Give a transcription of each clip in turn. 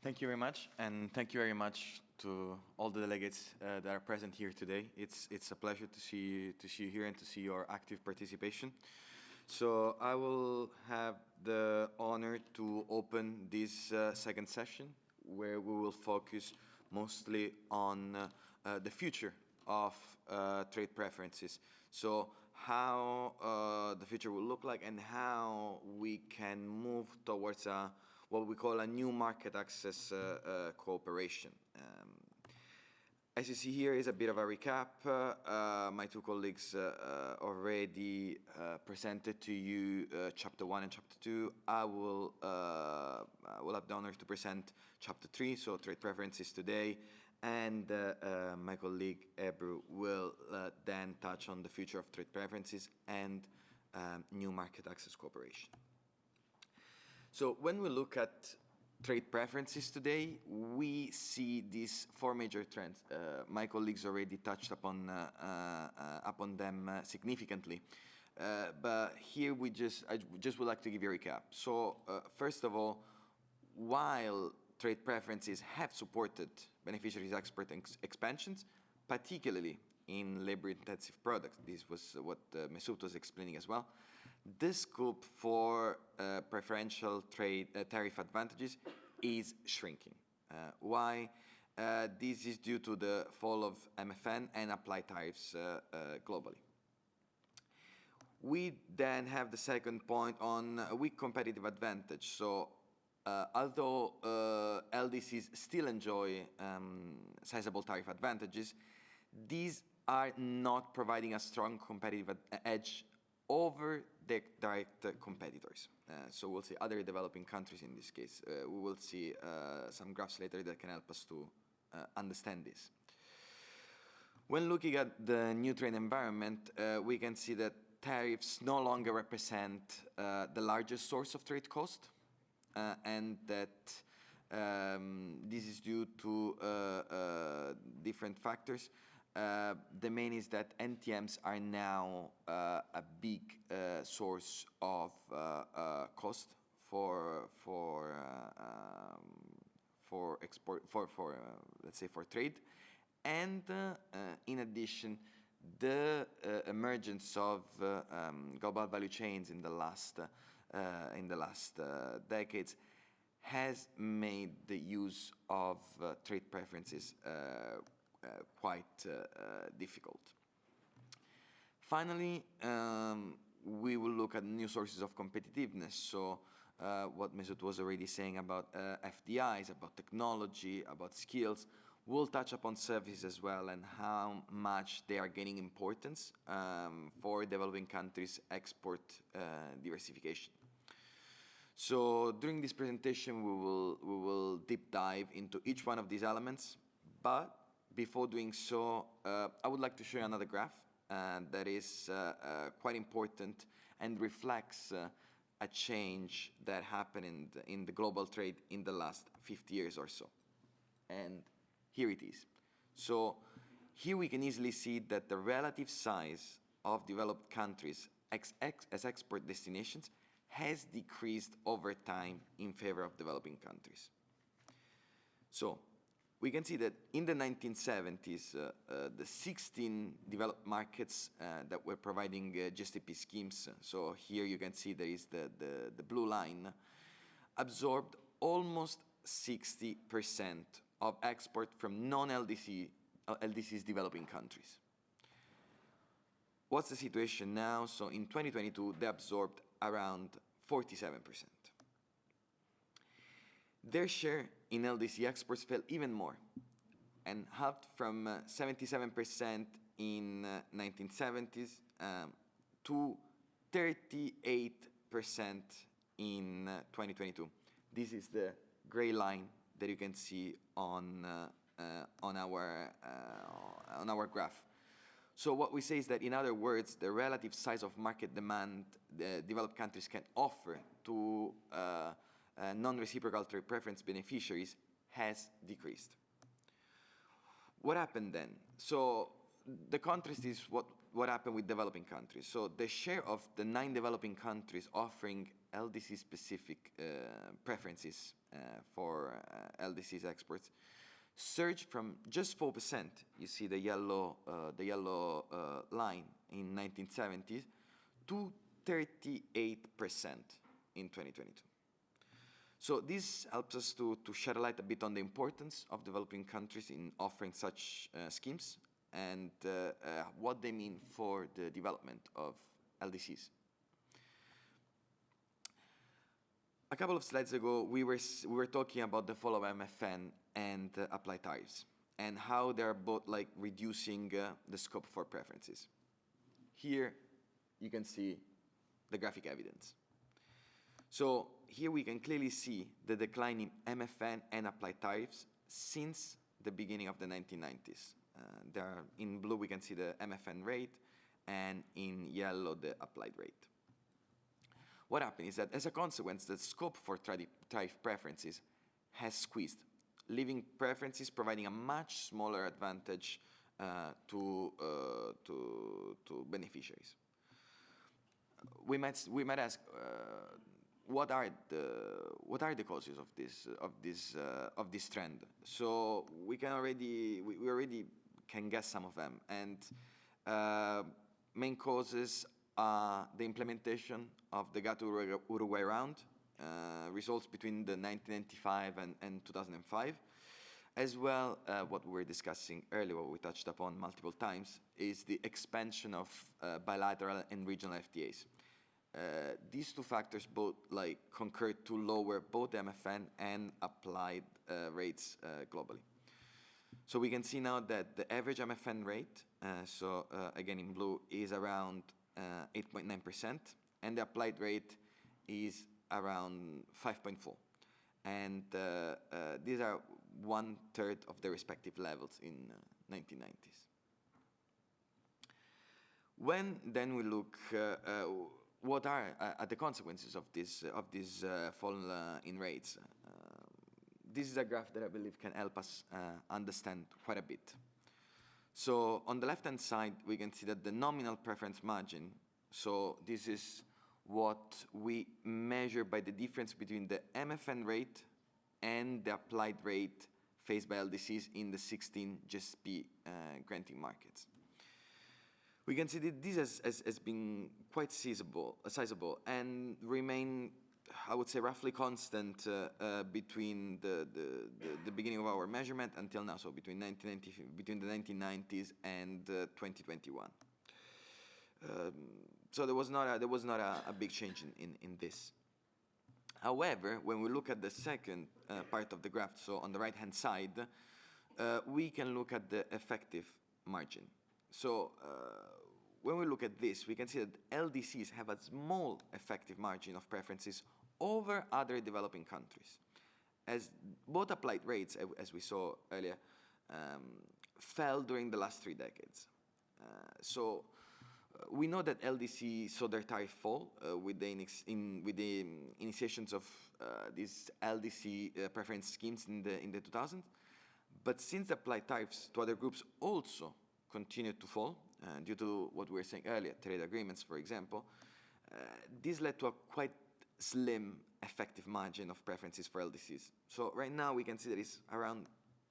Thank you very much, and thank you very much to all the delegates that are present here today. It's a pleasure to see you here and to see your active participation. So I will have the honor to open this second session, where we will focus mostly on the future of trade preferences. So how the future will look like and how we can move towards what we call a new market access cooperation. As you see here is a bit of a recap. My two colleagues already presented to you Chapter 1 and Chapter 2. I will have the honor to present Chapter 3, so trade preferences today, and my colleague Ebru will then touch on the future of trade preferences and new market access cooperation. So when we look at trade preferences today, we see these four major trends. My colleagues already touched upon them significantly. But here I just would like to give you a recap. So first of all, while trade preferences have supported beneficiaries' export expansions, particularly in labor-intensive products, this was what Mesut was explaining as well, the scope for preferential trade tariff advantages is shrinking. Why? This is due to the fall of MFN and applied tariffs globally. We then have the second point on a weak competitive advantage. So although LDCs still enjoy sizable tariff advantages, these are not providing a strong competitive edge over the direct competitors. So we'll see other developing countries in this case. We will see some graphs later that can help us to understand this. When looking at the new trade environment, we can see that tariffs no longer represent the largest source of trade cost, and that this is due to different factors. The main is that NTMs are now a big source of cost for export, let's say for trade, and in addition, the emergence of global value chains in the last decades has made the use of trade preferences quite difficult. Finally, we will look at new sources of competitiveness. So what Mesut was already saying about FDIs, about technology, about skills. We'll touch upon services as well and how much they are gaining importance for developing countries' export diversification. So during this presentation, we will deep dive into each one of these elements, but before doing so, I would like to show you another graph that is quite important and reflects a change that happened in the global trade in the last 50 years or so. And here it is. So here we can easily see that the relative size of developed countries as export destinations has decreased over time in favor of developing countries. So we can see that in the 1970s, the 16 developed markets that were providing GSTP schemes, so here you can see there is the blue line, absorbed almost 60% of export from non-LDCs developing countries. What's the situation now? So in 2022, they absorbed around 47%. Their share in LDC exports fell even more and halved from 77% in 1970s to 38% in 2022. This is the gray line that you can see on our graph. So what we say is that, in other words, the relative size of market demand the developed countries can offer to non-reciprocal trade preference beneficiaries has decreased. What happened then? So the contrast is what happened with developing countries. So the share of the 9 developing countries offering LDC-specific preferences for LDC's exports, surged from just 4%, you see the yellow line in 1970s, to 38% in 2022. So this helps us to shed a light a bit on the importance of developing countries in offering such schemes and what they mean for the development of LDCs. A couple of slides ago, we were talking about the fall of MFN and applied tariffs and how they're both like reducing the scope for preferences. Here you can see the graphic evidence. So here we can clearly see the decline in MFN and applied tariffs since the beginning of the 1990s. In blue we can see the MFN rate, and in yellow the applied rate. What happened is that as a consequence, the scope for tariff preferences has squeezed, leaving preferences providing a much smaller advantage to beneficiaries. We might ask, what are the causes of this trend? So we already can guess some of them, and main causes are the implementation of the GATT Uruguay round, results between the 1995 and 2005, as well what we were discussing earlier, what we touched upon multiple times, is the expansion of bilateral and regional FTAs. These two factors both concurred to lower both MFN and applied rates globally. So we can see now that the average MFN rate, again in blue, is around 8.9%, and the applied rate is around 5.4%. And these are 1/3 of the respective levels in 1990s. When then we look what are the consequences of this fall in rates, this is a graph that I believe can help us understand quite a bit. So on the left-hand side, we can see that the nominal preference margin, so this is what we measure by the difference between the MFN rate and the applied rate faced by LDCs in the 16 GSP granting markets. We can see that this has been quite sizable and remain, I would say, roughly constant between the beginning of our measurement until now, so between the 1990s and 2021. So there was not a big change in this. However, when we look at the second part of the graph, so on the right-hand side, we can look at the effective margin. So when we look at this, we can see that LDCs have a small effective margin of preferences over other developing countries, as both applied rates, as we saw earlier, fell during the last 3 decades. We know that LDC saw their tariff fall with the initiations of these LDC preference schemes in the 2000s, but since the applied tariffs to other groups also continued to fall due to what we were saying earlier, trade agreements, for example, this led to a quite slim effective margin of preferences for LDCs. So right now we can see that it's around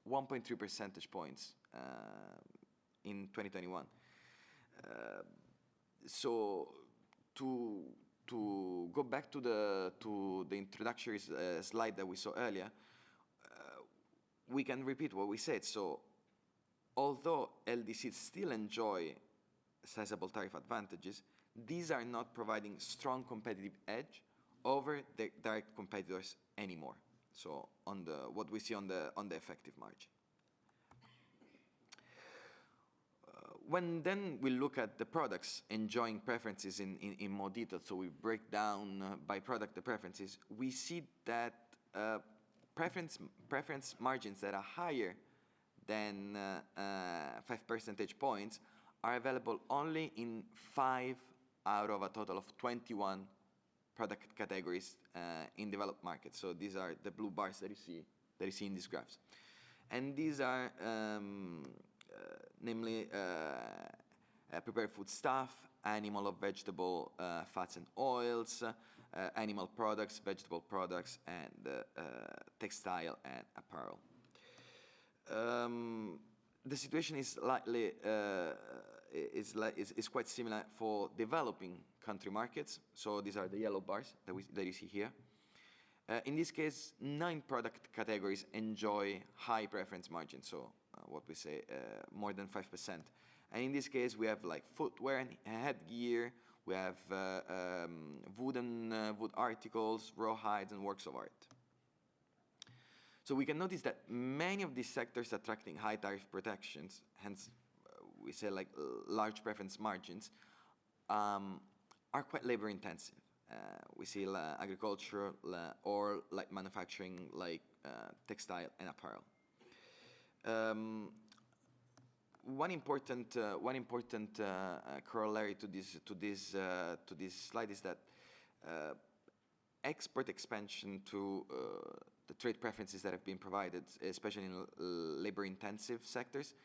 1.3 percentage points in 2021. So to go back to the introductory slide that we saw earlier, we can repeat what we said. So although LDCs still enjoy sizable tariff advantages, these are not providing strong competitive edge over the direct competitors anymore. So on what we see on the effective margin. When then we look at the products enjoying preferences in more detail, so we break down by product the preferences, we see that preference margins that are higher than 5 percentage points are available only in 5 out of a total of 21 product categories in developed markets. So these are the blue bars that you see in these graphs. And these are namely prepared food stuff, animal or vegetable fats and oils, animal products, vegetable products, and textile and apparel. The situation is slightly is quite similar for developing country markets. So these are the yellow bars that you see here. In this case, 9 product categories enjoy high preference margins, so what we say more than 5%. And in this case, we have like footwear and headgear, we have wood articles, raw hides, and works of art. So we can notice that many of these sectors attracting high tariff protections, hence we say like large preference margins, are quite labor intensive. We see agriculture or like manufacturing, like textile and apparel. One important corollary to this slide is that export expansion to the trade preferences that have been provided, especially in labor-intensive sectors,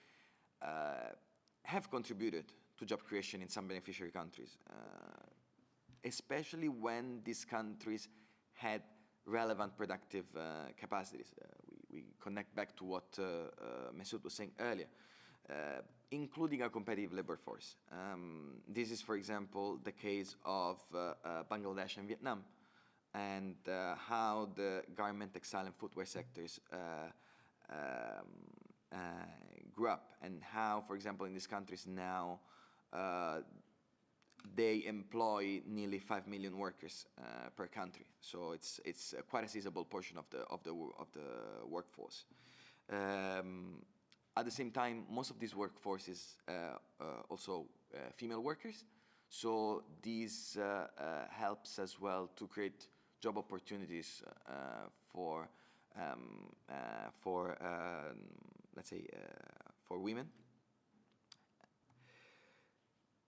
have contributed to job creation in some beneficiary countries, especially when these countries had relevant productive capacities. We connect back to what Mesut was saying earlier, including a competitive labor force. This is, for example, the case of Bangladesh and Vietnam, and how the garment, textile, and footwear sectors grew up, and how, for example, in these countries now they employ nearly 5 million workers per country. So it's quite a sizable portion of the workforce. At the same time, most of this workforce is also female workers. So this helps as well to create job opportunities for let's say for women.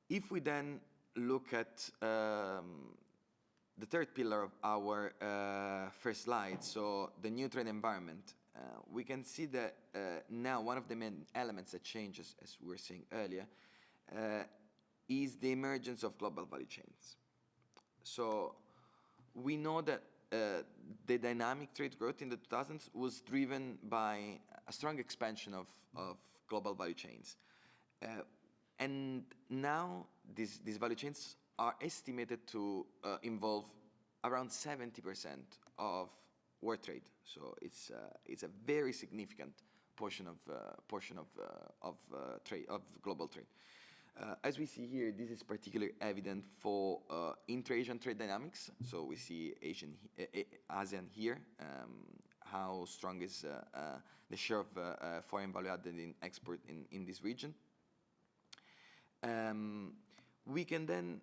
If we then look at the third pillar of our first slide, so the new trade environment, we can see that now one of the main elements that changes, as we were saying earlier, is the emergence of global value chains. So we know that the dynamic trade growth in the 2000s was driven by a strong expansion of global value chains. And now these value chains are estimated to involve around 70% of world trade. So it's a very significant portion of trade, of global trade. As we see here, this is particularly evident for intra-Asian trade dynamics. So we see ASEAN here, how strong is the share of foreign value added in export in this region. We can then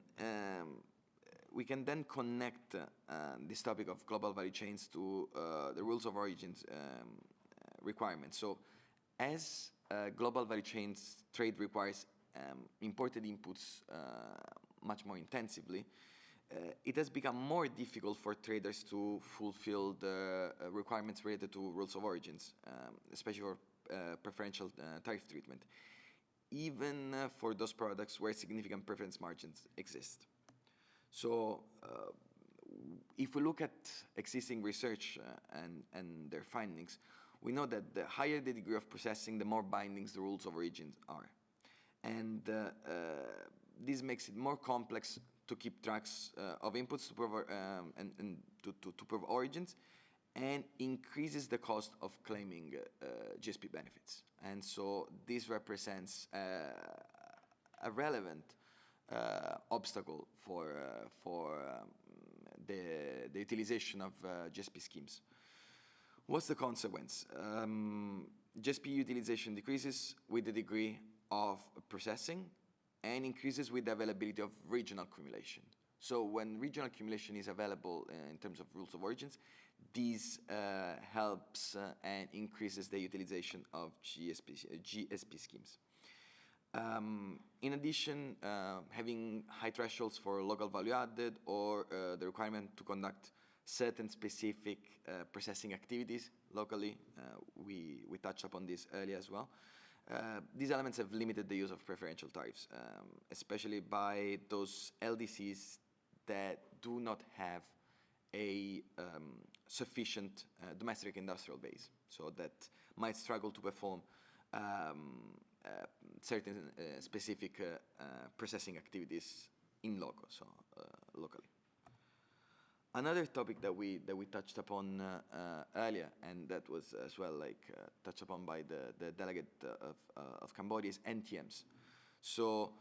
connect this topic of global value chains to the rules of origins requirements. So as global value chains trade requires imported inputs much more intensively, it has become more difficult for traders to fulfill the requirements related to rules of origins, especially for preferential tariff treatment, even for those products where significant preference margins exist. So if we look at existing research and their findings, we know that the higher the degree of processing, the more bindings the rules of origins are. And this makes it more complex to keep tracks of inputs to prove, and to prove origins, and increases the cost of claiming GSP benefits. And so this represents a relevant obstacle for the utilization of GSP schemes. What's the consequence? GSP utilization decreases with the degree of processing and increases with the availability of regional accumulation. So when regional accumulation is available in terms of rules of origins, this helps and increases the utilization of GSP schemes. In addition, having high thresholds for local value added, or the requirement to conduct certain specific processing activities locally, we touched upon this earlier as well. These elements have limited the use of preferential tariffs, especially by those LDCs that do not have a sufficient domestic industrial base, so that might struggle to perform certain specific processing activities in loco, so locally. Another topic that we touched upon earlier, and that was as well touched upon by the delegate of Cambodia, is NTMs. So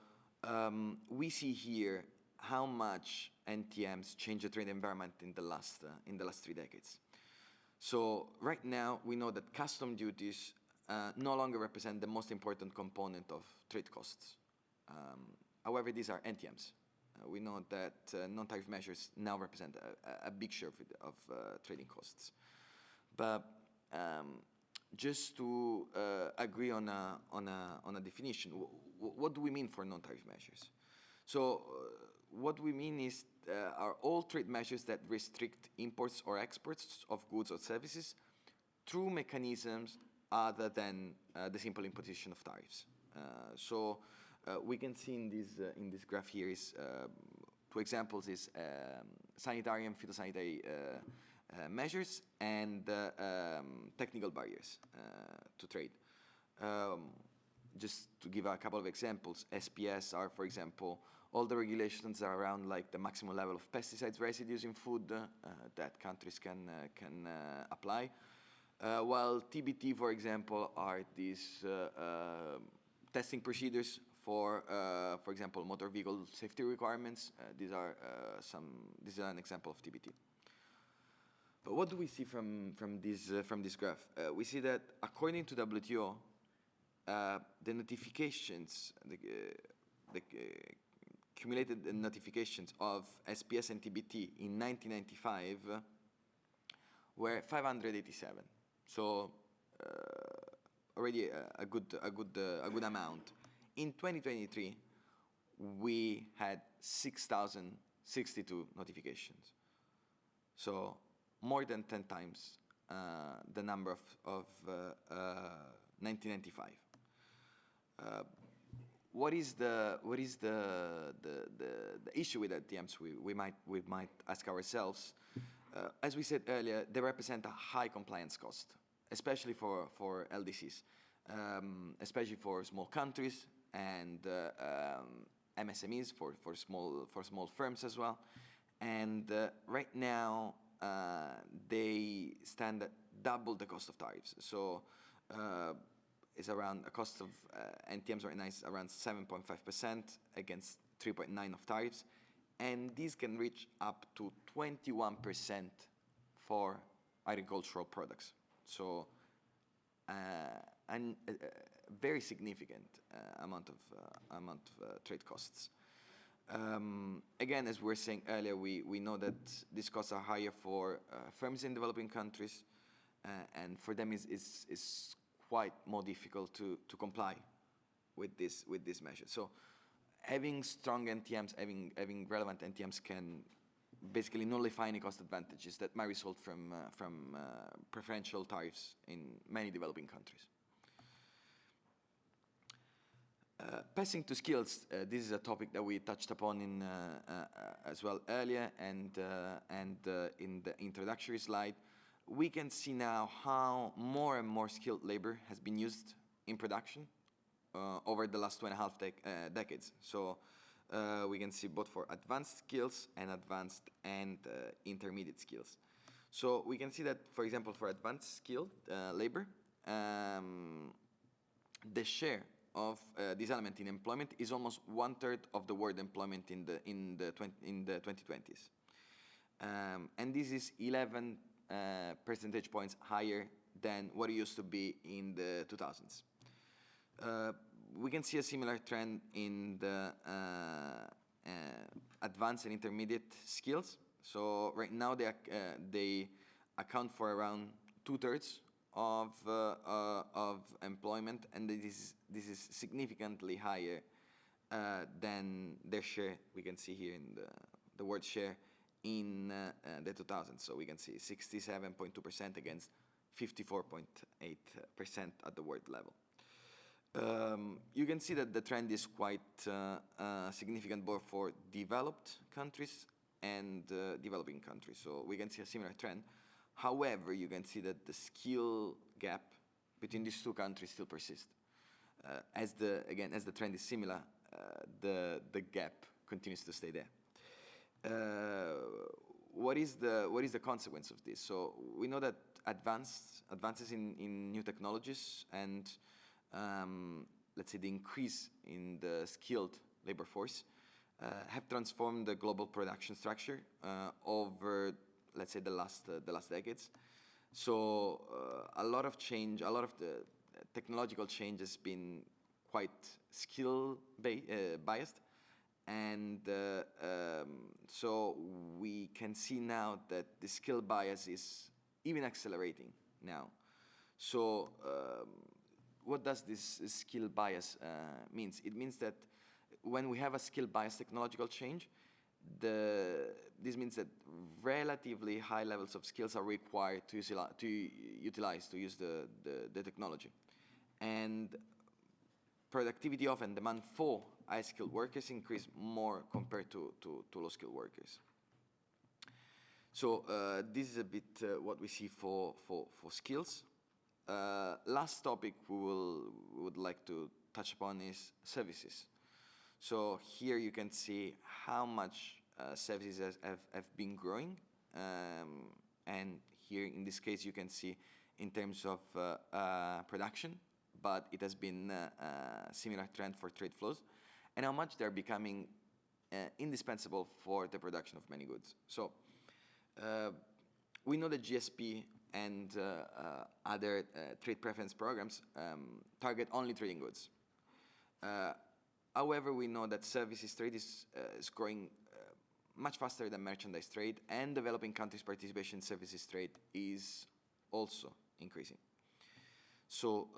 we see here how much NTMs change the trade environment in the last 3 decades. So right now we know that custom duties no longer represent the most important component of trade costs. However, these are NTMs. We know that non-tariff measures now represent a big share of trading costs. But just to agree on a definition, what do we mean for non-tariff measures? So what we mean is are all trade measures that restrict imports or exports of goods or services through mechanisms other than the simple imposition of tariffs. We can see in this graph here is 2 examples is sanitary and phytosanitary measures and technical barriers to trade. Just to give a couple of examples, SPS are, for example, all the regulations are around like the maximum level of pesticides residues in food that countries can apply. While TBT, for example, are these testing procedures for example, motor vehicle safety requirements. This is an example of TBT. But what do we see from this graph? We see that according to WTO, the notifications, the cumulated notifications of SPS and TBT in 1995 were 587. So already a good amount. In 2023, we had 6,062 notifications. So more than 10 times the number of 1995. What is the issue with NTMs? We might ask ourselves. As we said earlier, they represent a high compliance cost, especially for LDCs, especially for small countries and MSMEs, for small firms as well. And right now they stand at double the cost of tariffs. So it's around a cost of NTMs right now is around 7.5% against 3.9% of tariffs, and these can reach up to 21% for agricultural products. So a very significant amount of trade costs. Again, as we were saying earlier, we know that these costs are higher for firms in developing countries, and for them is quite more difficult to comply with this measure. So having strong NTMs, having relevant NTMs can basically nullify any cost advantages that might result from preferential tariffs in many developing countries. Passing to skills, this is a topic that we touched upon in as well earlier, and in the introductory slide, we can see now how more and more skilled labor has been used in production over the last 2.5 decades. So we can see both for advanced skills and advanced and intermediate skills. So we can see that, for example, for advanced skilled labor, the share of this element in employment is almost 1/3 of the world employment in the 2020s, and this is 11 percentage points higher than what it used to be in the 2000s. We can see a similar trend in the advanced and intermediate skills. So right now they account for around 2/3 of employment, and this is significantly higher than their share. We can see here in the word share in the 2000s. So we can see 67.2% against 54.8% at the world level. You can see that the trend is quite significant both for developed countries and developing countries. So we can see a similar trend. However, you can see that the skill gap between these two countries still persists. As the trend is similar, the gap continues to stay there. What is the consequence of this? So we know that advances in new technologies and let's say the increase in the skilled labor force have transformed the global production structure over, let's say, the last decades. So a lot of change, a lot of the technological change has been quite skill biased, and so we can see now that the skill bias is even accelerating now. So what does this skill bias means? It means that when we have a skill bias technological change, this means that relatively high levels of skills are required to use the technology. And productivity of and demand for high-skilled workers increase more compared to low-skilled workers. So this is a bit what we see for skills. Last topic we would like to touch upon is services. So here you can see how much services have been growing, and here in this case you can see in terms of production, but it has been a similar trend for trade flows, and how much they're becoming indispensable for the production of many goods. So we know that GSP and other trade preference programs target only trading goods. However, we know that services trade is growing much faster than merchandise trade, and developing countries' participation in services trade is also increasing. So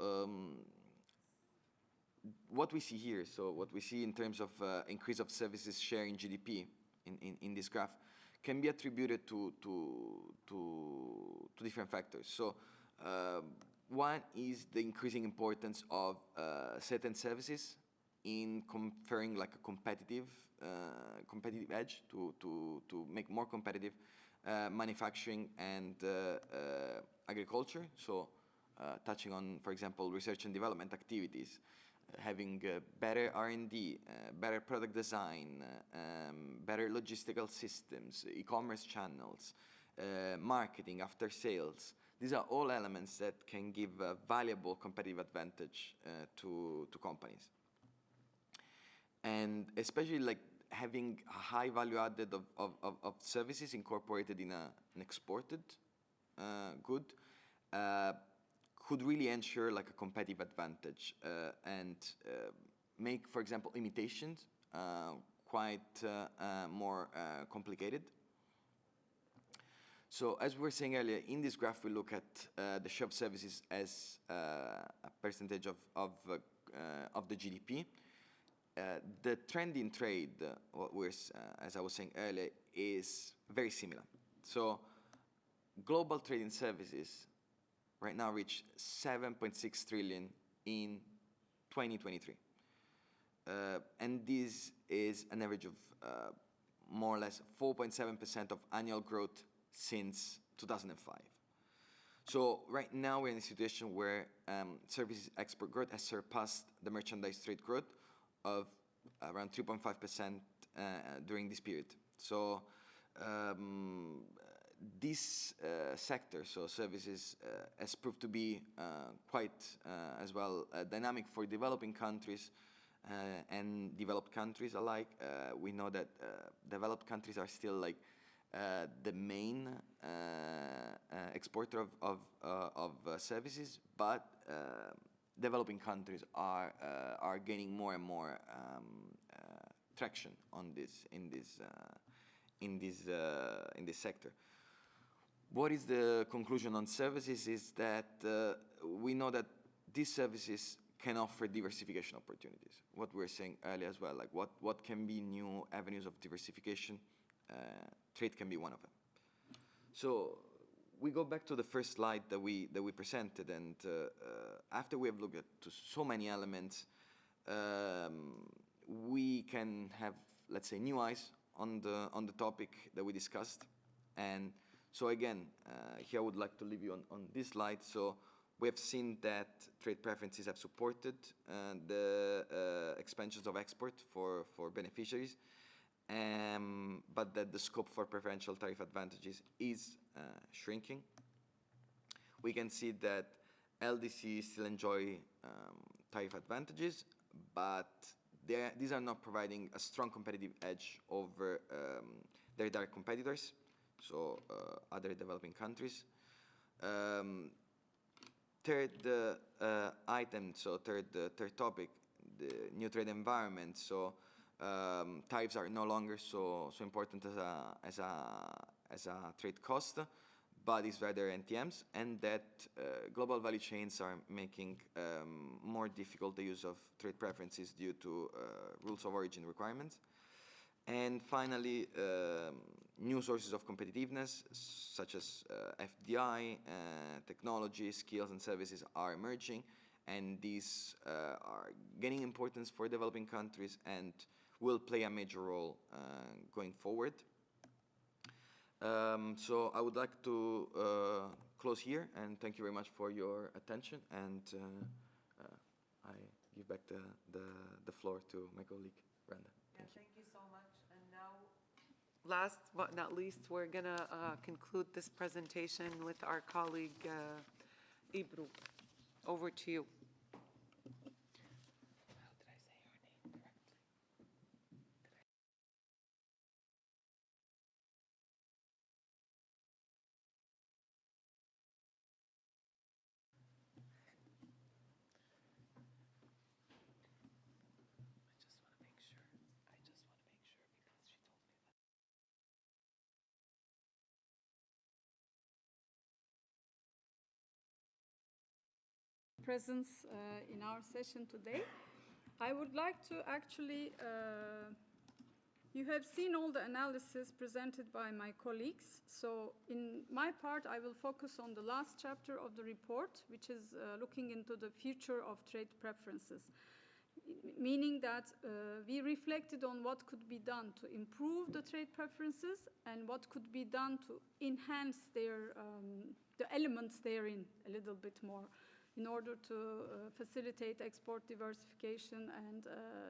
what we see here, so what we see in terms of increase of services share in GDP in this graph, can be attributed to different factors. So one is the increasing importance of certain services in conferring like a competitive edge to make more competitive manufacturing and agriculture. So touching on, for example, research and development activities, having better R&D, better product design, better logistical systems, e-commerce channels, marketing, after sales. These are all elements that can give a valuable competitive advantage to companies. And especially like having a high value added of services incorporated in an exported good could really ensure like a competitive advantage and make, for example, imitations quite more complicated. So as we were saying earlier, in this graph we look at the share of services as a percentage of the GDP. The trend in trade, as I was saying earlier, is very similar. So global trade in services right now reach 7.6 trillion in 2023. And this is an average of more or less 4.7% of annual growth since 2005. So right now we're in a situation where services export growth has surpassed the merchandise trade growth of around 3.5% during this period. So this sector, so services, has proved to be quite as well dynamic for developing countries and developed countries alike. We know that developed countries are still like the main exporter of services, but developing countries are gaining more and more traction on this in this sector. What is the conclusion on services is that we know that these services can offer diversification opportunities. What we were saying earlier as well, like what can be new avenues of diversification, trade can be one of them. So we go back to the first slide that we presented, and after we have looked at so many elements, we can have, let's say, new eyes on the topic that we discussed. And so again, here I would like to leave you on this slide. So we have seen that trade preferences have supported the expansions of export for beneficiaries, but that the scope for preferential tariff advantages is shrinking. We can see that LDCs still enjoy tariff advantages, but these are not providing a strong competitive edge over their direct competitors, so other developing countries. Third item, so third topic, the new trade environment. So tariffs are no longer so important as a trade cost, but it's rather NTMs, and that global value chains are making more difficult the use of trade preferences due to rules of origin requirements. And finally, new sources of competitiveness, such as FDI, technology, skills, and services are emerging, and these are gaining importance for developing countries and will play a major role going forward. So I would like to close here, and thank you very much for your attention, and I give back the floor to my colleague, Brenda. Thank you so much. And now, last but not least, we're going to conclude this presentation with our colleague, Ibru. Over to you. Presence in our session today. I would like to actually, you have seen all the analysis presented by my colleagues. So in my part, I will focus on the last chapter of the report, which is looking into the future of trade preferences, meaning that we reflected on what could be done to improve the trade preferences and what could be done to enhance their, the elements therein a little bit more, in order to facilitate export diversification and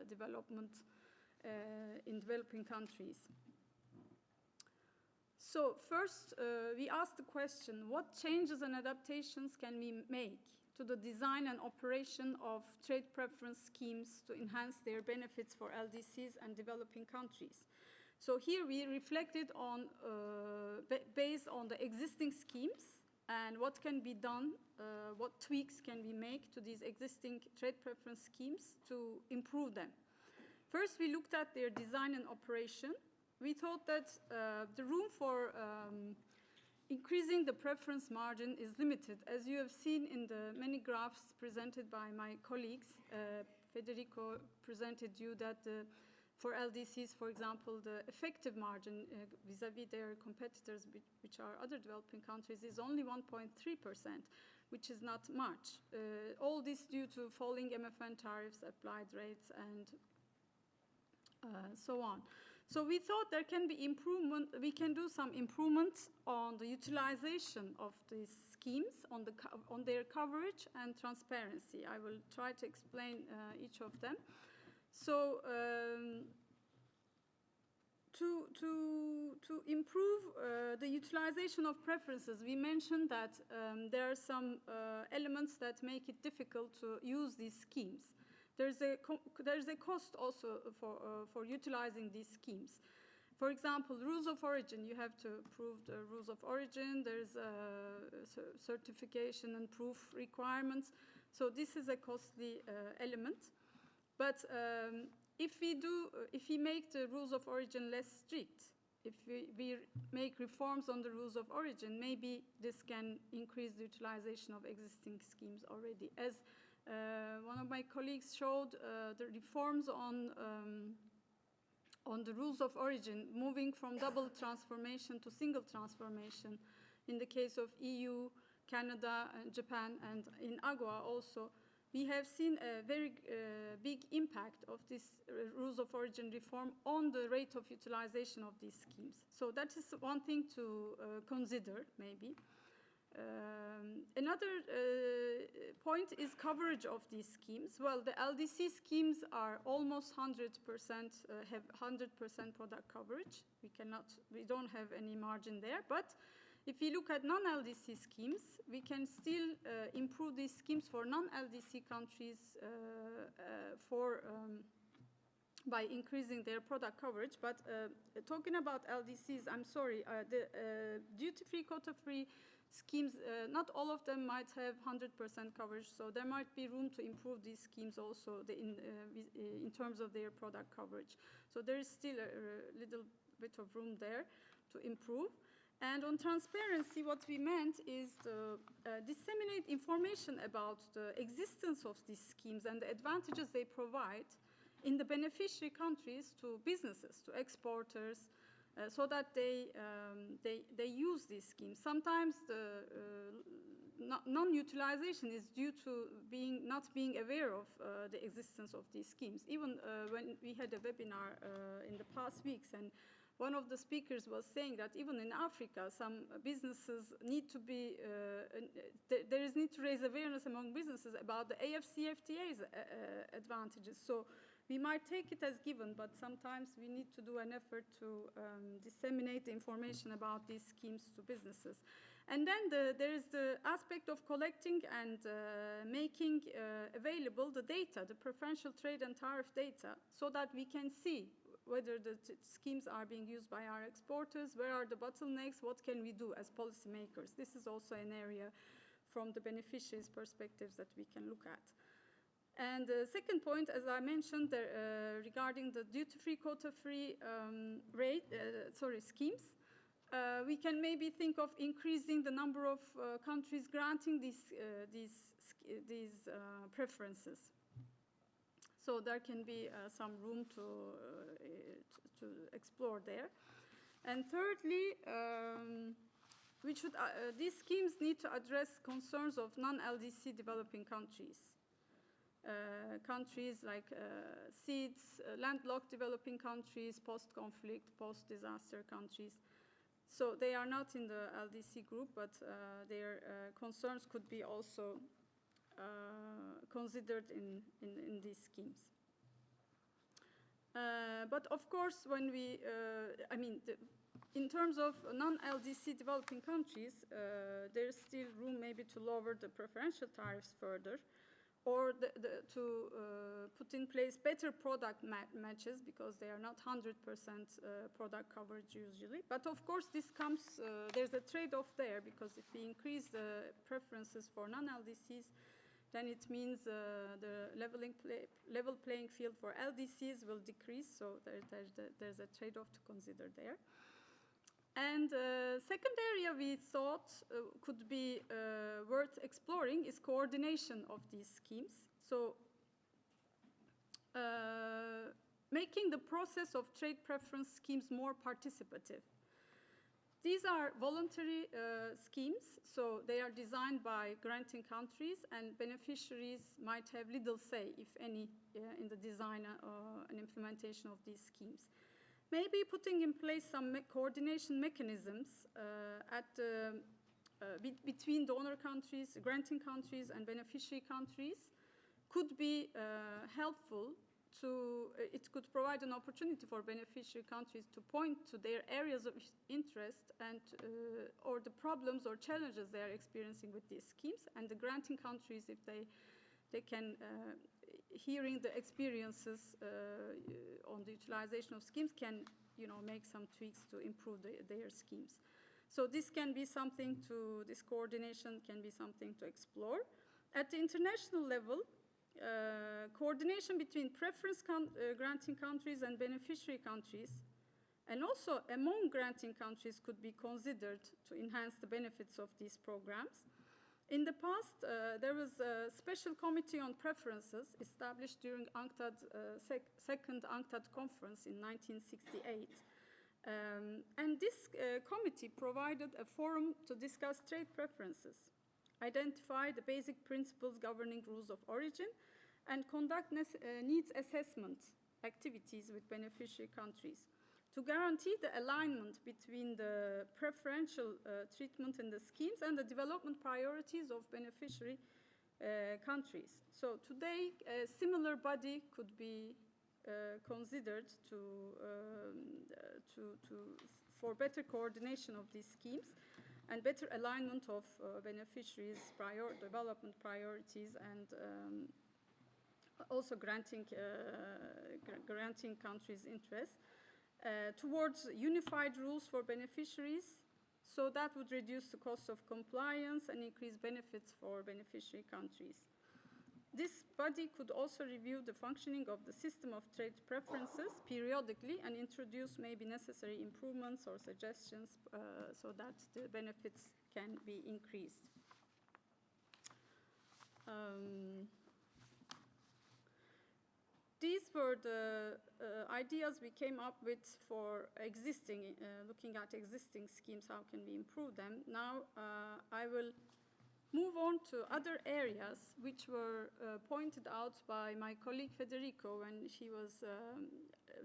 development in developing countries. So first, we asked the question, what changes and adaptations can we make to the design and operation of trade preference schemes to enhance their benefits for LDCs and developing countries? So here we reflected on, based on the existing schemes, and what can be done, what tweaks can we make to these existing trade preference schemes to improve them. First, we looked at their design and operation. We thought that the room for increasing the preference margin is limited. As you have seen in the many graphs presented by my colleagues, Federico presented you that for LDCs, for example, the effective margin vis-à-vis their competitors, which are other developing countries, is only 1.3%, which is not much. All this due to falling MFN tariffs, applied rates, and so on. So we thought there can be improvement, we can do some improvements on the utilization of these schemes, on their coverage and transparency. I will try to explain each of them. So to improve the utilization of preferences, we mentioned that there are some elements that make it difficult to use these schemes. There's a cost also for utilizing these schemes. For example, rules of origin, you have to prove the rules of origin. There's certification and proof requirements. So this is a costly element. But if we make the rules of origin less strict, if we make reforms on the rules of origin, maybe this can increase the utilization of existing schemes already. As one of my colleagues showed, the reforms on the rules of origin, moving from double transformation to single transformation, in the case of EU, Canada, and Japan, and in AGOA also, we have seen a very big impact of this rules of origin reform on the rate of utilization of these schemes. So that is one thing to consider, maybe. Another point is coverage of these schemes. Well, the LDC schemes are almost 100%, have 100% product coverage. We don't have any margin there, but if we look at non-LDC schemes, we can still improve these schemes for non-LDC countries by increasing their product coverage. But talking about LDCs, I'm sorry, the duty-free, quota-free schemes, not all of them might have 100% coverage, so there might be room to improve these schemes also in terms of their product coverage. So there is still a little bit of room there to improve. And on transparency, what we meant is to disseminate information about the existence of these schemes and the advantages they provide in the beneficiary countries to businesses, to exporters, so that they use these schemes. Sometimes the non-utilization is due to not being aware of the existence of these schemes. Even when we had a webinar in the past weeks, and one of the speakers was saying that even in Africa, some businesses need to be, there is need to raise awareness among businesses about the AFCFTA's advantages. So we might take it as given, but sometimes we need to do an effort to disseminate the information about these schemes to businesses. And then there is the aspect of collecting and making available the data, the preferential trade and tariff data, so that we can see whether the schemes are being used by our exporters, where are the bottlenecks, what can we do as policymakers. This is also an area from the beneficiaries' perspectives that we can look at. And the second point, as I mentioned, regarding the duty-free, quota-free schemes, we can maybe think of increasing the number of countries granting these preferences. So there can be some room to explore there. And thirdly, these schemes need to address concerns of non-LDC developing countries. Countries like SEEDs, landlocked developing countries, post-conflict, post-disaster countries. So they are not in the LDC group, but their concerns could be also considered in these schemes. But of course, when in terms of non-LDC developing countries, there's still room maybe to lower the preferential tariffs further, or to put in place better product matches, because they are not 100% product coverage usually. But of course, this comes, there's a trade-off there, because if we increase the preferences for non-LDCs, then it means the level playing field for LDCs will decrease, so there's a trade-off to consider there. And second area we thought could be worth exploring is coordination of these schemes. So making the process of trade preference schemes more participative. These are voluntary schemes, so they are designed by granting countries, and beneficiaries might have little say, if any, in the design and implementation of these schemes. Maybe putting in place some coordination mechanisms between donor countries, granting countries, and beneficiary countries could be helpful. It could provide an opportunity for beneficiary countries to point to their areas of interest and or the problems or challenges they are experiencing with these schemes, and the granting countries, if they can, hearing the experiences on the utilization of schemes, can make some tweaks to improve their schemes. So this can be something this coordination can be something to explore. At the international level, coordination between preference granting countries and beneficiary countries, and also among granting countries, could be considered to enhance the benefits of these programs. In the past, there was a special committee on preferences established during second UNCTAD conference in 1968. And this committee provided a forum to discuss trade preferences. identify the basic principles governing rules of origin, and conduct needs assessment activities with beneficiary countries to guarantee the alignment between the preferential treatment in the schemes and the development priorities of beneficiary countries. So today, a similar body could be considered for better coordination of these schemes and better alignment of beneficiaries' development priorities, and also granting countries' interests towards unified rules for beneficiaries. So that would reduce the cost of compliance and increase benefits for beneficiary countries. This body could also review the functioning of the system of trade preferences periodically and introduce maybe necessary improvements or suggestions so that the benefits can be increased. These were the ideas we came up with for looking at existing schemes, how can we improve them. Now I will move on to other areas which were pointed out by my colleague Federico when she was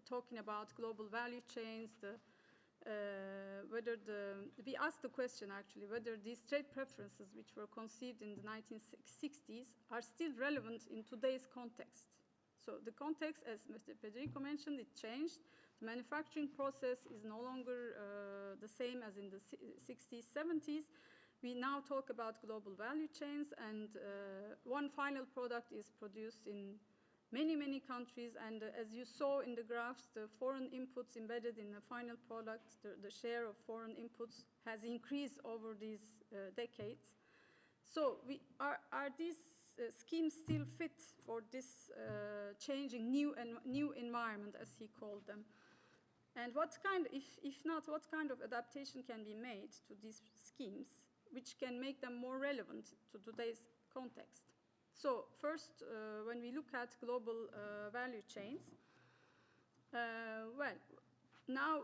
talking about global value chains, we asked the question actually whether these trade preferences which were conceived in the 1960s are still relevant in today's context. So the context, as Mr. Federico mentioned, it changed. The manufacturing process is no longer the same as in the 60s, 70s. We now talk about global value chains, and one final product is produced in many, many countries. And as you saw in the graphs, the foreign inputs embedded in the final product, the share of foreign inputs has increased over these decades. So are these schemes still fit for this changing new environment, as he called them? And if not, what kind of adaptation can be made to these schemes which can make them more relevant to today's context? So first, when we look at global value chains, well, now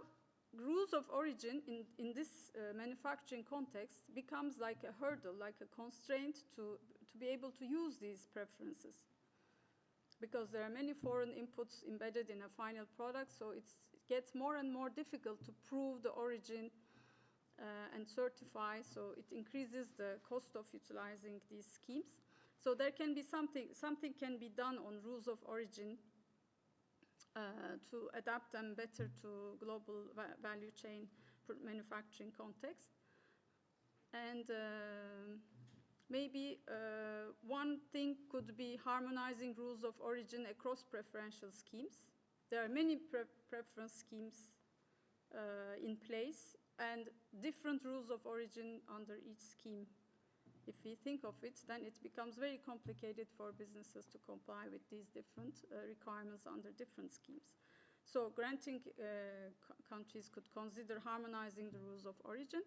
rules of origin in this manufacturing context becomes like a hurdle, like a constraint to be able to use these preferences, because there are many foreign inputs embedded in a final product, so it gets more and more difficult to prove the origin and certify, so it increases the cost of utilizing these schemes. So there can be something can be done on rules of origin to adapt them better to global value chain manufacturing context. And maybe one thing could be harmonizing rules of origin across preferential schemes. There are many preference schemes in place and different rules of origin under each scheme. If we think of it, then it becomes very complicated for businesses to comply with these different requirements under different schemes. So granting countries could consider harmonizing the rules of origin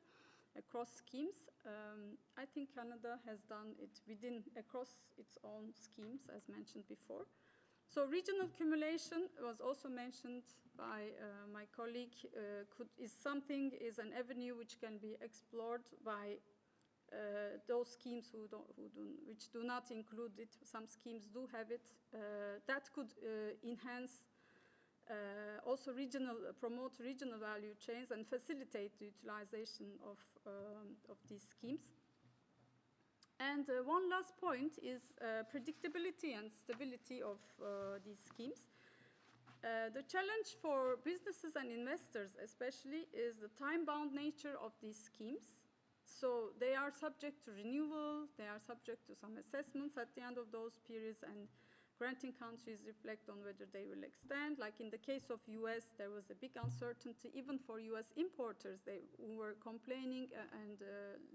across schemes. I think Canada has done it across its own schemes, as mentioned before. So regional accumulation was also mentioned by my colleague, is an avenue which can be explored by those schemes which do not include it. Some schemes do have it. That could enhance, also promote regional value chains and facilitate the utilization of these schemes. And one last point is predictability and stability of these schemes. The challenge for businesses and investors especially is the time-bound nature of these schemes. So they are subject to renewal, they are subject to some assessments at the end of those periods, and granting countries reflect on whether they will extend. Like in the case of US, there was a big uncertainty, even for US importers. They were complaining and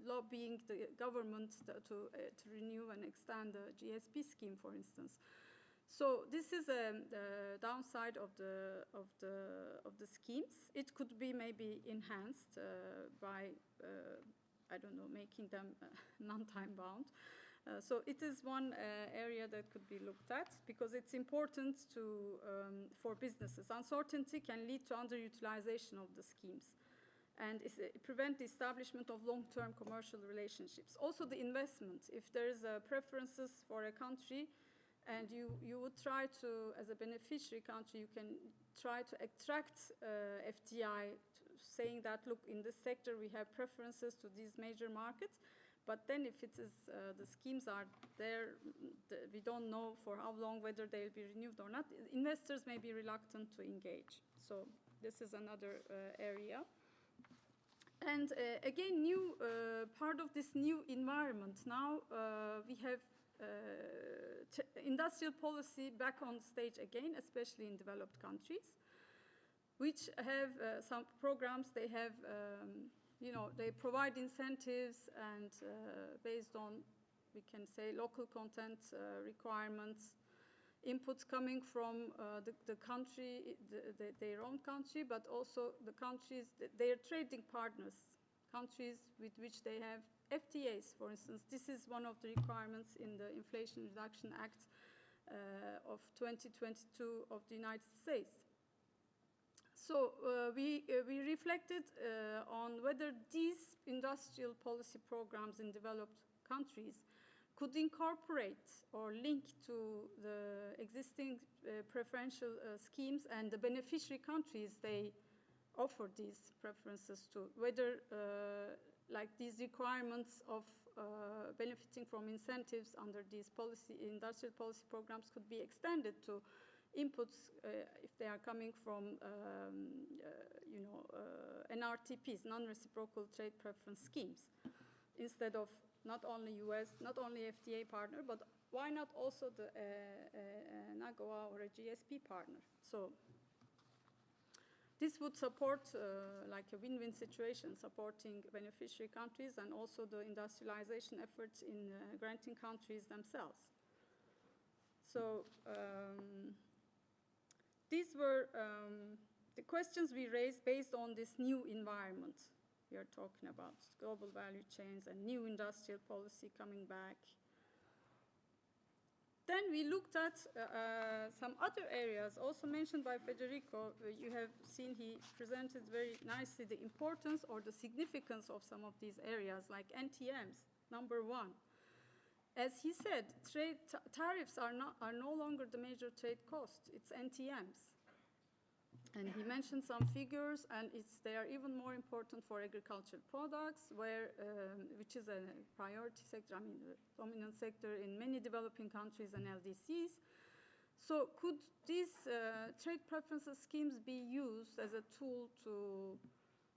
lobbying the government to renew and extend the GSP scheme, for instance. So this is the downside of the schemes. It could be maybe enhanced by I don't know, making them non-time bound. So it is one area that could be looked at, because it's important for businesses. Uncertainty can lead to underutilization of the schemes. and prevent the establishment of long-term commercial relationships. Also the investment, if there's preferences for a country and you would try to, as a beneficiary country, you can try to attract FDI, saying that, look, in this sector we have preferences to these major markets, but then if it is, the schemes are there, we don't know for how long, whether they'll be renewed or not, investors may be reluctant to engage. So this is another area. And again, new part of this new environment. Now we have industrial policy back on stage again, especially in developed countries, which have some programs. They have, they provide incentives and based on, we can say, local content requirements, inputs coming from the country, their own country, but also the countries, their trading partners, countries with which they have FTAs, for instance. This is one of the requirements in the Inflation Reduction Act of 2022 of the United States. So we reflected on whether these industrial policy programs in developed countries could incorporate or link to the existing preferential schemes and the beneficiary countries they offer these preferences to, whether like these requirements of benefiting from incentives under these industrial policy programs could be extended to inputs if they are coming from NRTPs, non-reciprocal trade preference schemes, instead of not only US, not only FTA partner, but why not also the NAGOA or a GSP partner? So this would support like a win-win situation, supporting beneficiary countries and also the industrialization efforts in granting countries themselves. So these were the questions we raised based on this new environment. We are talking about global value chains and new industrial policy coming back. Then we looked at some other areas also mentioned by Federico. You have seen he presented very nicely the importance or the significance of some of these areas, like NTMs, number one. As he said, tariffs are no longer the major trade cost, it's NTMs. And he mentioned some figures, and they are even more important for agricultural products, which is a priority sector, I mean, the dominant sector in many developing countries and LDCs. So could these trade preferences schemes be used as a tool to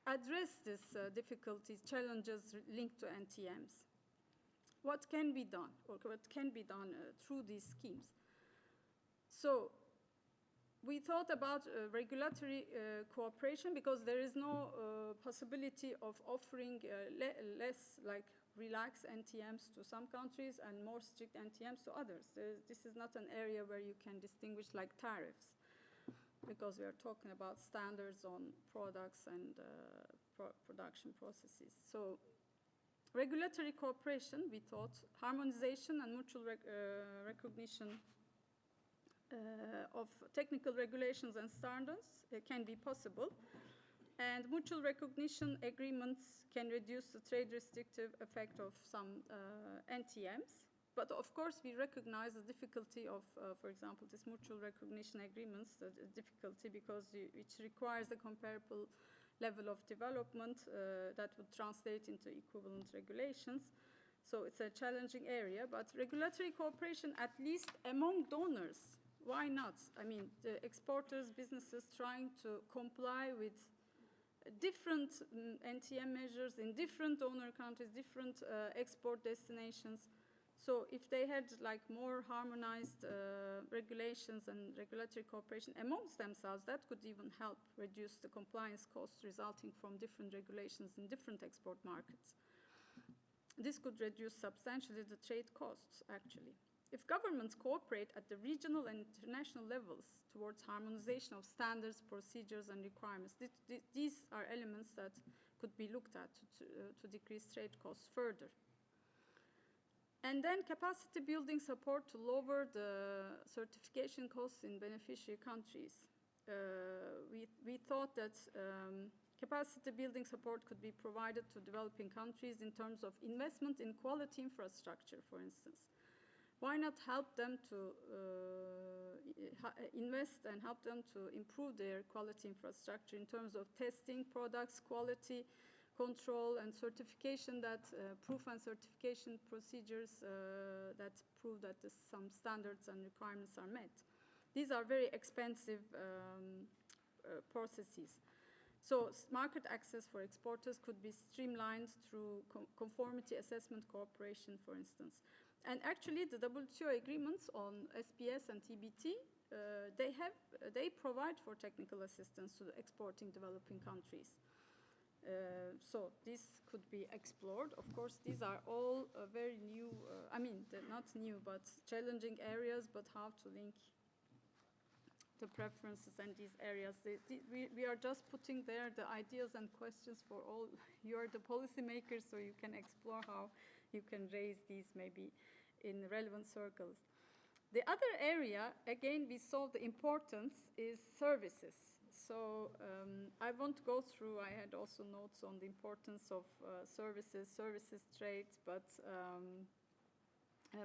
address these difficulties, challenges linked to NTMs? What can be done, or what can be done through these schemes? So we thought about regulatory cooperation, because there is no possibility of offering less relaxed NTMs to some countries and more strict NTMs to others. This is not an area where you can distinguish like tariffs, because we are talking about standards on products and production processes. So regulatory cooperation, we thought, harmonization and mutual recognition of technical regulations and standards can be possible, and mutual recognition agreements can reduce the trade restrictive effect of some NTMs. But of course, we recognize the difficulty of, for example, this mutual recognition agreements, the difficulty because which requires a comparable level of development that would translate into equivalent regulations. So it's a challenging area, but regulatory cooperation, at least among donors, why not? I mean, the exporters, businesses trying to comply with different NTM measures in different donor countries, different export destinations. So if they had like more harmonized regulations and regulatory cooperation amongst themselves, that could even help reduce the compliance costs resulting from different regulations in different export markets. This could reduce substantially the trade costs, actually. If governments cooperate at the regional and international levels towards harmonization of standards, procedures, and requirements, these are elements that could be looked at to decrease trade costs further. And then capacity building support to lower the certification costs in beneficiary countries. We thought that Capacity building support could be provided to developing countries in terms of investment in quality infrastructure, for instance. Why not help them to invest and help them to improve their quality infrastructure in terms of testing products, quality control, and certification, that proof and certification procedures that prove that some standards and requirements are met. These are very expensive processes. So market access for exporters could be streamlined through conformity assessment cooperation, for instance. And actually, the WTO agreements on SPS and TBT, they provide for technical assistance to the exporting developing countries. So this could be explored. Of course, these are all very new, I mean, they're not new, but challenging areas, but how to link the preferences and these areas. We are just putting there the ideas and questions for all. You are the policymakers, so you can explore how you can raise these maybe in relevant circles. The other area, again, we saw the importance is services. So I won't go through, I had also notes on the importance of services trade, but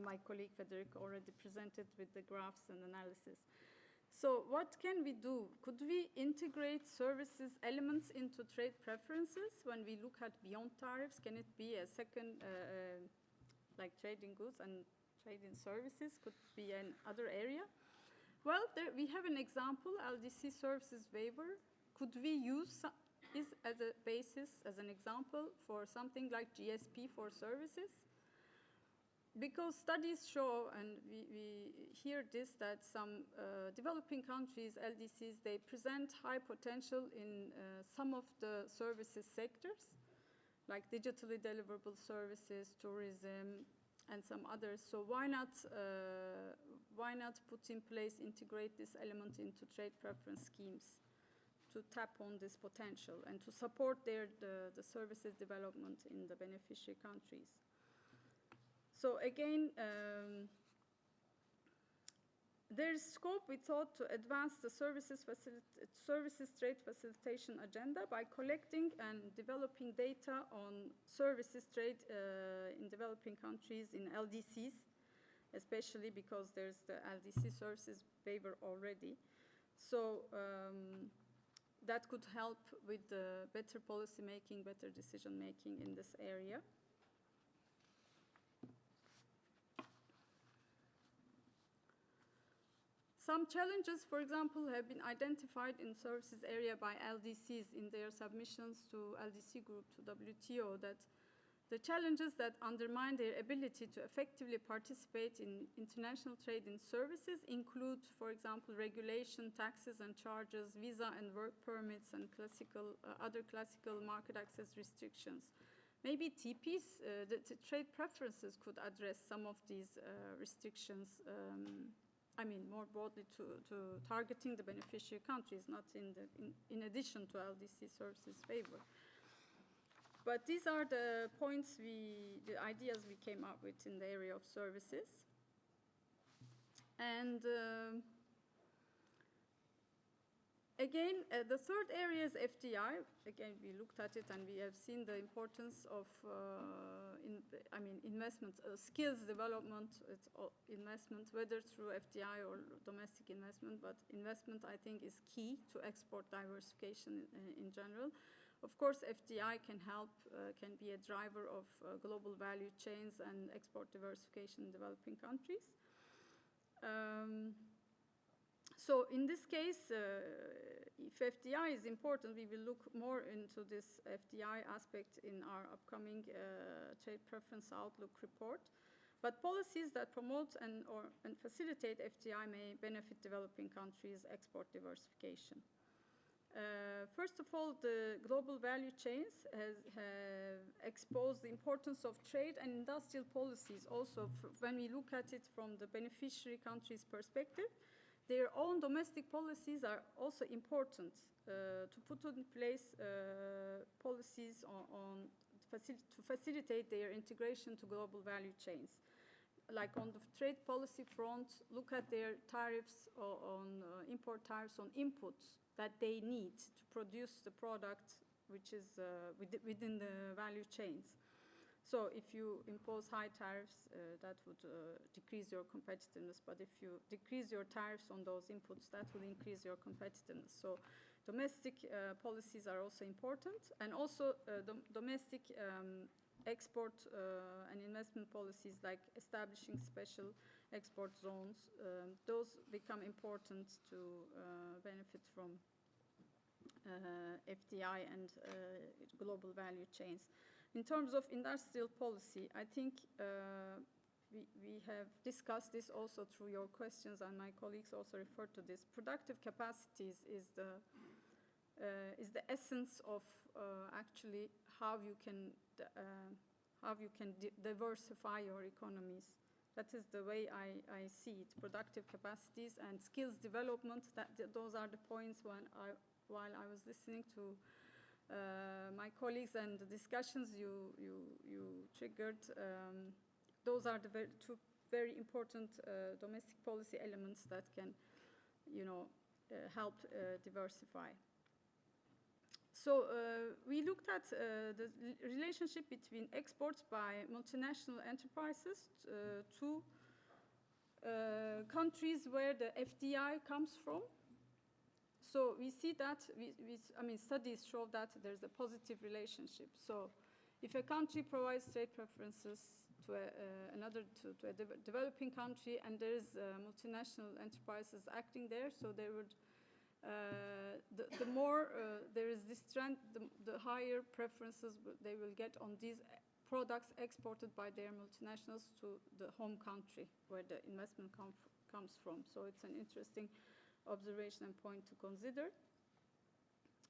my colleague Federico already presented with the graphs and analysis. So what can we do? Could we integrate services elements into trade preferences when we look at beyond tariffs? Can it be a second, like trade in goods and trade in services could be another area? Well, there we have an example, LDC services waiver. Could we use this as a basis, as an example for something like GSP for services? Because studies show, and we hear this, that some developing countries, LDCs, they present high potential in some of the services sectors, like digitally deliverable services, tourism, and some others. So why not put in place, integrate this element into trade preference schemes to tap on this potential and to support the services development in the beneficiary countries? So again, there is scope, we thought, to advance the services trade facilitation agenda by collecting and developing data on services trade in developing countries in LDCs, especially because there's the LDC services waiver already. So that could help with the better policy making, better decision making in this area. Some challenges, for example, have been identified in services area by LDCs in their submissions to LDC group, to WTO, that the challenges that undermine their ability to effectively participate in international trade in services include, for example, regulation, taxes and charges, visa and work permits, and other classical market access restrictions. Maybe TPs, the trade preferences could address some of these restrictions, I mean, more broadly to targeting the beneficiary countries, not in addition to LDC services waiver. But these are the points the ideas we came up with in the area of services. And again, the third area is FDI. Again, we looked at it and we have seen the importance of investment, skills development, investment, whether through FDI or domestic investment, but investment, I think, is key to export diversification in general. Of course, FDI can help, can be a driver of global value chains and export diversification in developing countries. So in this case, if FDI is important, we will look more into this FDI aspect in our upcoming trade preference outlook report. But policies that promote and facilitate FDI may benefit developing countries' export diversification. First of all, the global value chains have exposed the importance of trade and industrial policies. Also, when we look at it from the beneficiary countries' perspective, their own domestic policies are also important to put in place policies to facilitate their integration to global value chains. Like on the trade policy front, look at their tariffs on import tariffs on inputs that they need to produce the product which is within the value chains. So if you impose high tariffs, that would decrease your competitiveness. But if you decrease your tariffs on those inputs, that will increase your competitiveness. So domestic policies are also important. And also domestic export and investment policies like establishing special export zones, those become important to benefit from FDI and global value chains. In terms of industrial policy, I think we have discussed this also through your questions, and my colleagues also referred to this. Productive capacities is the essence of actually how you can diversify your economies. That is the way I see it. Productive capacities and skills development. Those are the points while I was listening to my colleagues and the discussions you triggered. Those are the two very important domestic policy elements that can, help diversify. So we looked at the relationship between exports by multinational enterprises to countries where the FDI comes from. So we see that, studies show that there's a positive relationship. So if a country provides trade preferences to a developing country and there is multinational enterprises acting there, so they would, the more there is this trend, the higher preferences they will get on these products exported by their multinationals to the home country where the investment comes from. So it's an interesting observation and point to consider.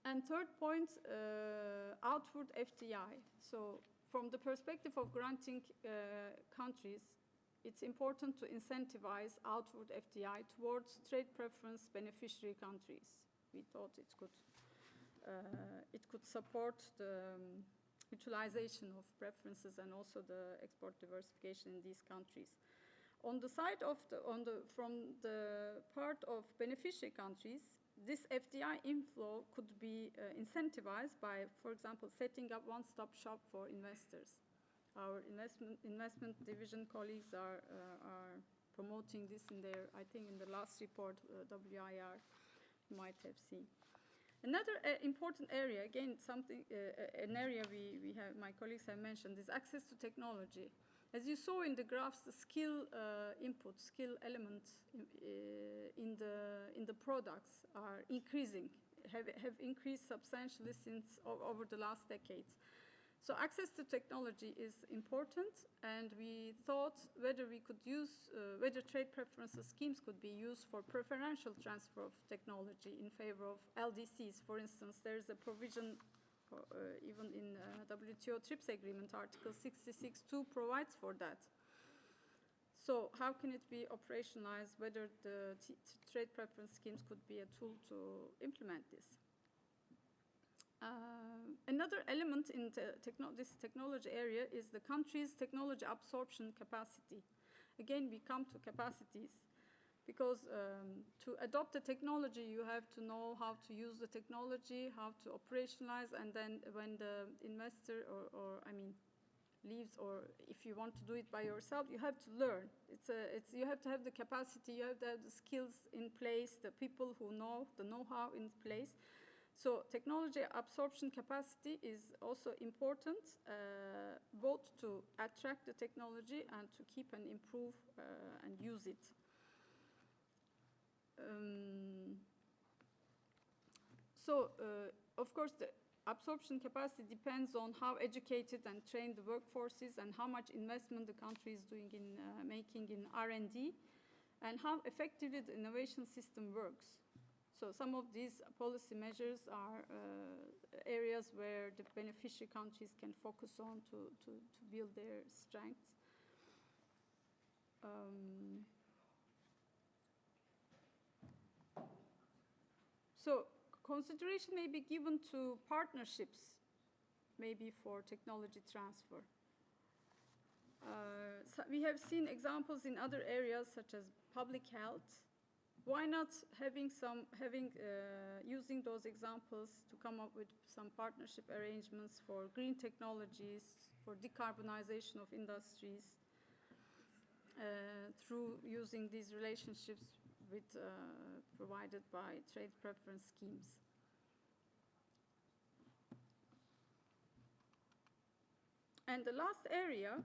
And third point, outward FDI. So from the perspective of granting countries, it's important to incentivize outward FDI towards trade preference beneficiary countries. We thought it could support the utilization of preferences and also the export diversification in these countries. On the side of from the part of beneficiary countries, this FDI inflow could be incentivized by, for example, setting up one-stop shop for investors. Our investment division colleagues are promoting this in their, I think in the last report, WIR, you might have seen. Another important area, again, an area my colleagues have mentioned, is access to technology. As you saw in the graphs, the skill input, skill elements in the products are increasing, have increased substantially since over the last decades. So access to technology is important, and we thought whether we could use, whether trade preferences schemes could be used for preferential transfer of technology in favor of LDCs. For instance, there is a provision even in WTO TRIPS agreement, Article 66.2 provides for that. So how can it be operationalized, whether the trade preference schemes could be a tool to implement this? Another element in this technology area is the country's technology absorption capacity. Again, we come to capacities. Because to adopt the technology, you have to know how to use the technology, how to operationalize, and then when the investor leaves, or if you want to do it by yourself, you have to learn. You have to have the capacity, you have to have the skills in place, the people who know, the know-how in place. So technology absorption capacity is also important, both to attract the technology and to keep and improve and use it. Of course, the absorption capacity depends on how educated and trained the workforce is and how much investment the country is doing in making in R&D and how effectively the innovation system works. So some of these policy measures are areas where the beneficiary countries can focus on to build their strengths. So consideration may be given to partnerships, maybe for technology transfer. So we have seen examples in other areas such as public health, why not using those examples to come up with some partnership arrangements for green technologies, for decarbonization of industries, through using these relationships provided by trade preference schemes. And the last area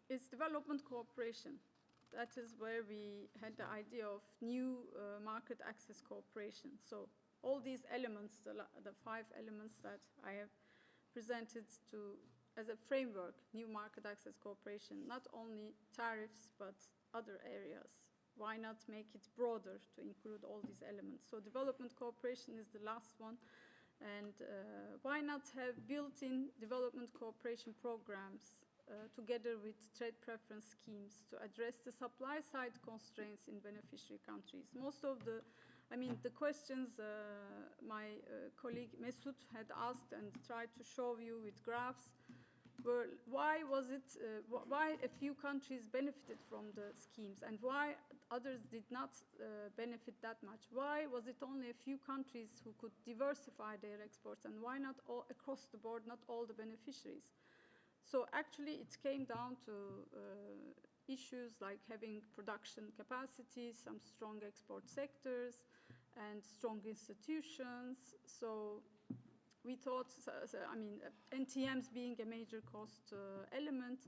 is development cooperation. That is where we had the idea of new market access cooperation. So all these elements, the 5 elements that I have presented as a framework, new market access cooperation, not only tariffs, but other areas. Why not make it broader to include all these elements? So development cooperation is the last one. And why not have built-in development cooperation programs together with trade preference schemes to address the supply side constraints in beneficiary countries? Most of the questions my colleague Mesut had asked and tried to show you with graphs were why a few countries benefited from the schemes and why others did not benefit that much? Why was it only a few countries who could diversify their exports, and why not all across the board, not all the beneficiaries? So actually it came down to issues like having production capacity, some strong export sectors, and strong institutions. So we thought, NTMs being a major cost element,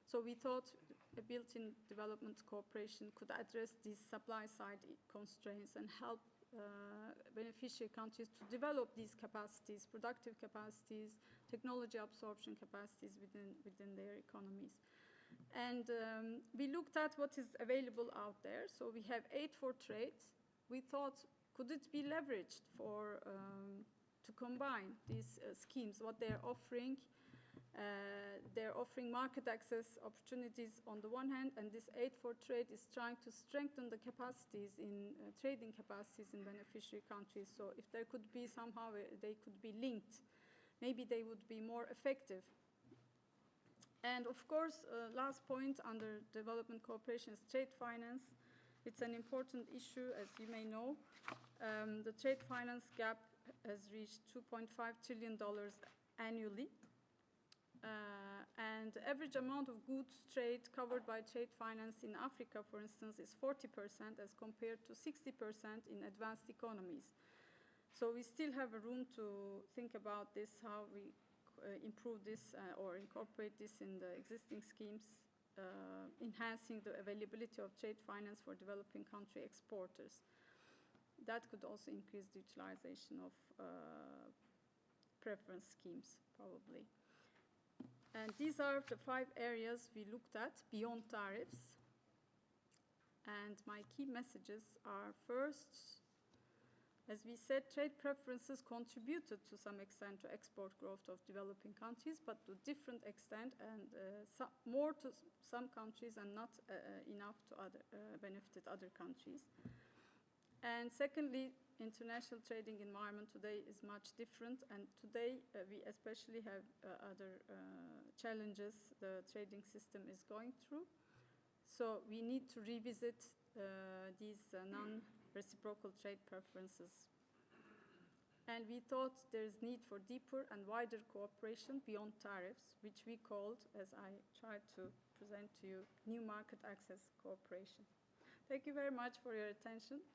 so we thought a built-in development cooperation could address these supply-side constraints and help beneficiary countries to develop these capacities, productive capacities, technology absorption capacities within their economies. And we looked at what is available out there. So we have Aid for Trade. We thought, could it be leveraged to combine these schemes, what they're offering? They're offering market access opportunities on the one hand, and this Aid for Trade is trying to strengthen the capacities in trading capacities in beneficiary countries. So if there could be somehow, they could be linked, maybe they would be more effective. And of course, last point under development cooperation is trade finance. It's an important issue, as you may know. The trade finance gap has reached $2.5 trillion annually. And the average amount of goods trade covered by trade finance in Africa, for instance, is 40% as compared to 60% in advanced economies. So we still have a room to think about this, how we improve this or incorporate this in the existing schemes, enhancing the availability of trade finance for developing country exporters. That could also increase the utilization of preference schemes, probably. And these are the 5 areas we looked at beyond tariffs. And my key messages are, first, as we said, trade preferences contributed to some extent to export growth of developing countries, but to different extent, and more to some countries and not enough to benefited other countries. And secondly, international trading environment today is much different, and today we especially have other challenges the trading system is going through. So we need to revisit these non-reciprocal trade preferences. And we thought there's need for deeper and wider cooperation beyond tariffs, which we called, as I tried to present to you, new market access cooperation. Thank you very much for your attention.